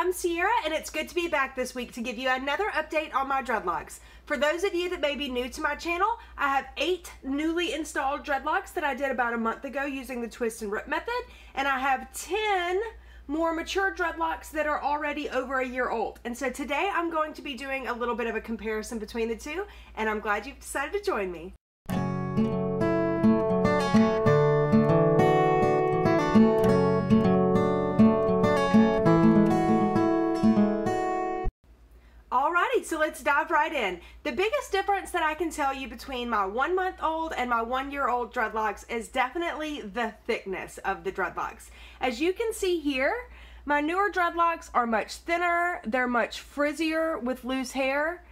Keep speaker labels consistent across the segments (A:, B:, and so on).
A: I'm Sierra, and it's good to be back this week to give you another update on my dreadlocks. For those of you that may be new to my channel, I have 8 newly installed dreadlocks that I did about a month ago using the twist and rip method, and I have 10 more mature dreadlocks that are already over a year old. And so today I'm going to be doing a little bit of a comparison between the two, and I'm glad you've decided to join me. Alrighty, so let's dive right in. The biggest difference that I can tell you between my 1-month-old and my 1-year-old dreadlocks is definitely the thickness of the dreadlocks. As you can see here, my newer dreadlocks are much thinner, they're much frizzier with loose hair.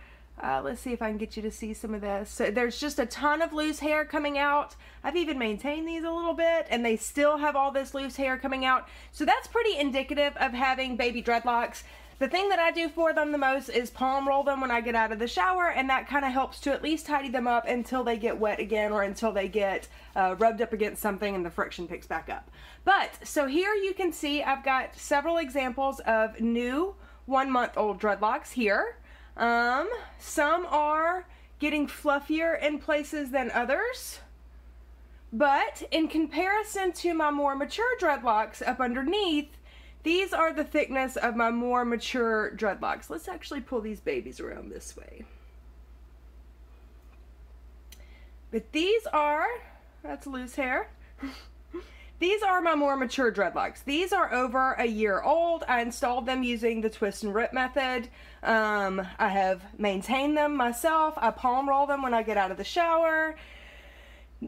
A: Let's see if I can get you to see some of this. So there's just a ton of loose hair coming out. I've even maintained these a little bit and they still have all this loose hair coming out. So that's pretty indicative of having baby dreadlocks. The thing that I do for them the most is palm roll them when I get out of the shower, and that kind of helps to at least tidy them up until they get wet again or until they get rubbed up against something and the friction picks back up. But, so here you can see I've got several examples of new 1-month-old dreadlocks here. Some are getting fluffier in places than others, but in comparison to my more mature dreadlocks up underneath, these are the thickness of my more mature dreadlocks. Let's actually pull these babies around this way. But these are, that's loose hair. These are my more mature dreadlocks. These are over a year old. I installed them using the twist and rip method. I have maintained them myself. I palm roll them when I get out of the shower.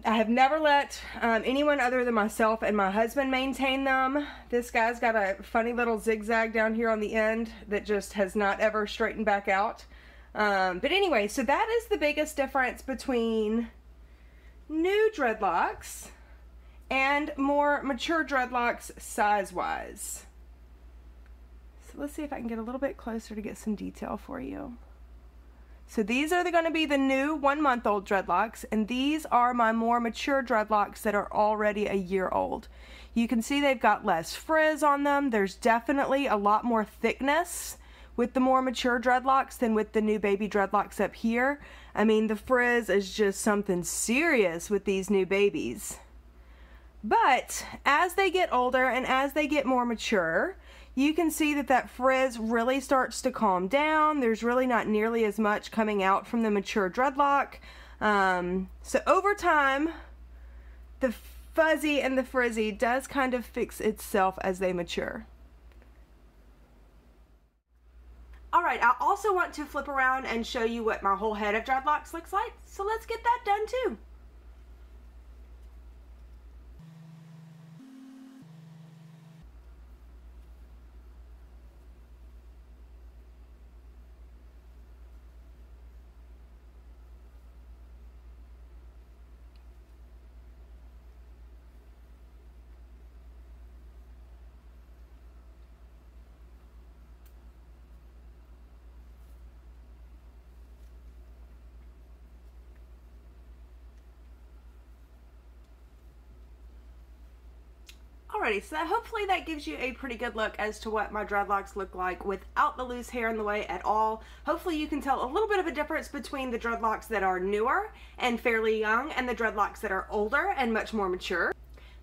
A: I have never let anyone other than myself and my husband maintain them. This guy's got a funny little zigzag down here on the end that just has not ever straightened back out. But anyway, so that is the biggest difference between new dreadlocks and more mature dreadlocks size-wise. So let's see if I can get a little bit closer to get some detail for you. So these are going to be the new 1-month-old dreadlocks, and these are my more mature dreadlocks that are already a year old. You can see they've got less frizz on them. There's definitely a lot more thickness with the more mature dreadlocks than with the new baby dreadlocks up here. I mean, the frizz is just something serious with these new babies. But as they get older and as they get more mature, you can see that that frizz really starts to calm down. There's really not nearly as much coming out from the mature dreadlock. So over time, the fuzzy and the frizzy does kind of fix itself as they mature. Alright, I also want to flip around and show you what my whole head of dreadlocks looks like. So let's get that done too. Alrighty, so hopefully that gives you a pretty good look as to what my dreadlocks look like without the loose hair in the way at all. Hopefully you can tell a little bit of a difference between the dreadlocks that are newer and fairly young and the dreadlocks that are older and much more mature.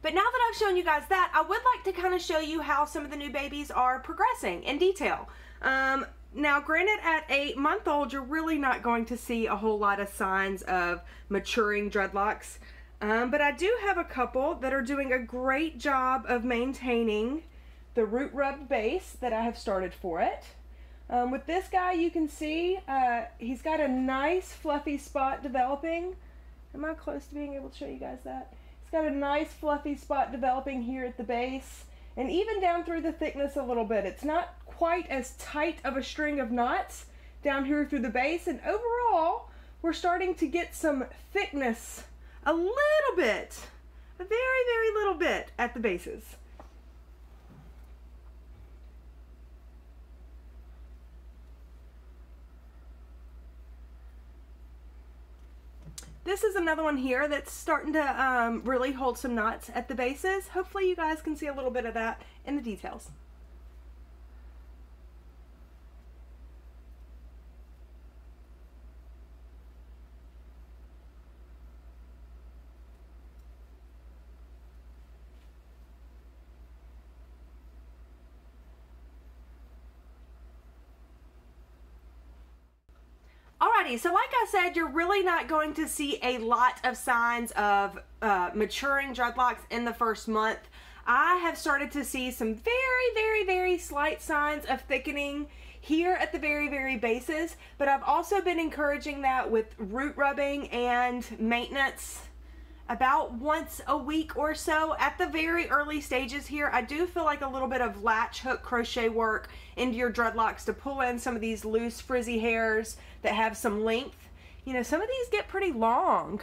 A: But now that I've shown you guys that, I would like to kind of show you how some of the new babies are progressing in detail. Now granted, at 8-month-old, you're really not going to see a whole lot of signs of maturing dreadlocks. But I do have a couple that are doing a great job of maintaining the root rub base that I have started for it. With this guy, you can see he's got a nice fluffy spot developing. Am I close to being able to show you guys that? He's got a nice fluffy spot developing here at the base and even down through the thickness a little bit. It's not quite as tight of a string of knots down here through the base, and overall we're starting to get some thickness a little bit, a very, very little bit at the bases. This is another one here that's starting to really hold some knots at the bases. Hopefully you guys can see a little bit of that in the details. Alrighty, so like I said, you're really not going to see a lot of signs of maturing dreadlocks in the first month. I have started to see some very slight signs of thickening here at the very bases, but I've also been encouraging that with root rubbing and maintenance about once a week or so at the very early stages here. I do feel like a little bit of latch hook crochet work into your dreadlocks to pull in some of these loose frizzy hairs that have some length. You know, some of these get pretty long,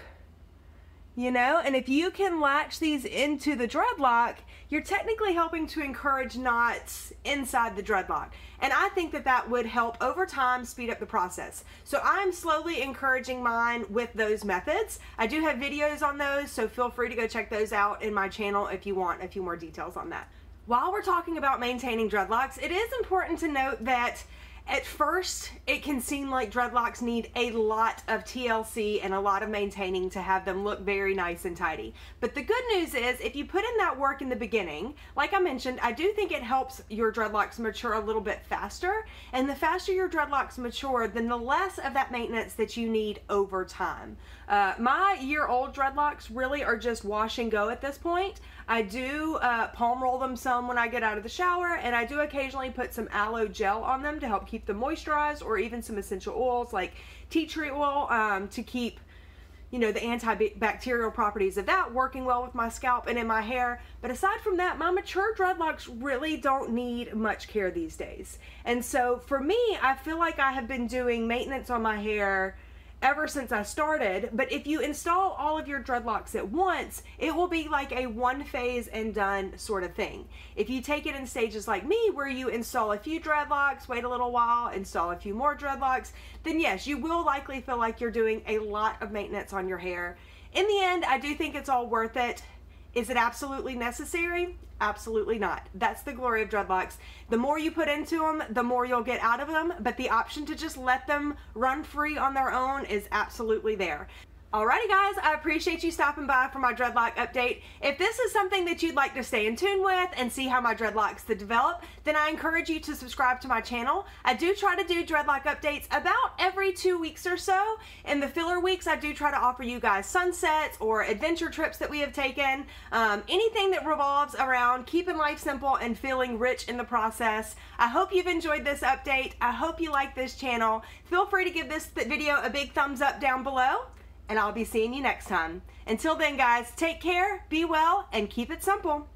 A: you know, and if you can latch these into the dreadlock, you're technically helping to encourage knots inside the dreadlock. And I think that that would help over time speed up the process. So I'm slowly encouraging mine with those methods. I do have videos on those, so feel free to go check those out in my channel if you want a few more details on that. While we're talking about maintaining dreadlocks, it is important to note that at first, it can seem like dreadlocks need a lot of TLC and a lot of maintaining to have them look very nice and tidy. But the good news is, if you put in that work in the beginning, like I mentioned, I do think it helps your dreadlocks mature a little bit faster. And the faster your dreadlocks mature, then the less of that maintenance that you need over time. My year-old dreadlocks really are just wash and go at this point. I do palm roll them some when I get out of the shower, and I do occasionally put some aloe gel on them to help keep them moisturized, or even some essential oils like tea tree oil to keep, you know, the antibacterial properties of that working well with my scalp and in my hair. But aside from that, my mature dreadlocks really don't need much care these days. And so for me, I feel like I have been doing maintenance on my hair ever since I started. But if you install all of your dreadlocks at once, it will be like a one phase and done sort of thing. If you take it in stages like me, where you install a few dreadlocks, wait a little while, install a few more dreadlocks, then yes, you will likely feel like you're doing a lot of maintenance on your hair. In the end, I do think it's all worth it. Is it absolutely necessary? Absolutely not. That's the glory of dreadlocks. The more you put into them, the more you'll get out of them, but the option to just let them run free on their own is absolutely there. Alrighty guys, I appreciate you stopping by for my dreadlock update. If this is something that you'd like to stay in tune with and see how my dreadlocks develop, then I encourage you to subscribe to my channel. I do try to do dreadlock updates about every 2 weeks or so. In the filler weeks, I do try to offer you guys sunsets or adventure trips that we have taken. Anything that revolves around keeping life simple and feeling rich in the process. I hope you've enjoyed this update. I hope you like this channel. Feel free to give this video a big thumbs up down below, and I'll be seeing you next time. Until then guys, take care, be well, and keep it simple.